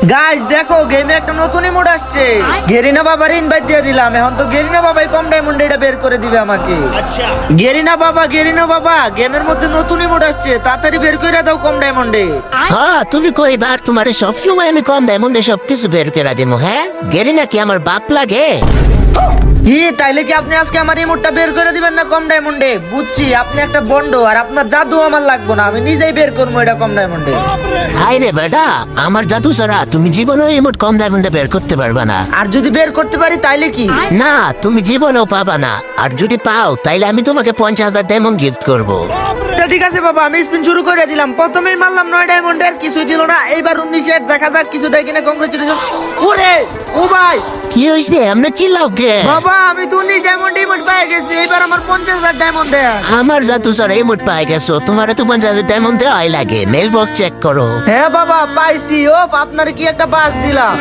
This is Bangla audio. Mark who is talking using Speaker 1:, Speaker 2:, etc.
Speaker 1: গাইস দেখো গেমে একটা নতুন ইমোট আসছে। গেরিনা বাবার ইনভাইট দিয়ে দিলাম, এখন তো গেরিনা বাবাই কম ডায়মন্ড এটা বের করে দিবে আমাকে। গেরিনা বাবা গেমের মধ্যে নতুন ইমোট আসছে, তাড়াতাড়ি বের করে দাও কম ডায়মন্ডে।
Speaker 2: হ্যাঁ তুমি কইবার তোমার সবসময় আমি কম ডায়মন্ডে সবকিছু বের করে দিব। হ্যাঁ গেরিনা কি আমার বাপ লাগে?
Speaker 1: কি তাইলে কি আপনি আজকে আমার ইমোটটা বের করে দিবেন না কম ডায়মন্ডে? বুঝছি আপনি একটা বন্ড, আর আপনার জাদু আমার লাগবে না, আমি নিজেই বের করবো এটা কম ডায়মন্ডে।
Speaker 2: হাই রে বেটা, আমার জাদু ছাড়া তুমি জীবনেও ইমোট কম ডায়মন্ডে বের করতে পারবা না।
Speaker 1: আর যদি বের করতে পারি তাইলে কি?
Speaker 2: না তুমি জীবনেও পাবা না, আর যদি পাও তাইলে আমি তোমাকে 50,000 ডায়মন্ড গিফট করব।
Speaker 1: আচ্ছা ঠিক আছে বাবা, আমি স্পিন শুরু করে দিলাম। প্রথমেই মারলাম 9 ডায়মন্ডে, আর কিছুই দিল না। এইবার 19 দেখা যাক কিছু দেয় কিনা। কংগ্রেচুলেশন। ওরে ও ভাই,
Speaker 2: কি হয়েছে আমরা চিল্লাও কে?
Speaker 1: বাবা আমি তো 19 ডায়মন্ড ইমোট পেয়ে গেছি, এবার আমার 50,000 ডায়মন্ড দেয়া।
Speaker 2: আমার জাদু ছাড়া ইমোট পাই গেছো, তোমার তো 50,000 ডায়মন্ড দেওয়াই লাগে। মেল বক্স চেক করো।
Speaker 1: হ্যাঁ বাবা পাইছি। ও আপনার কি একটা বাস দিলাম।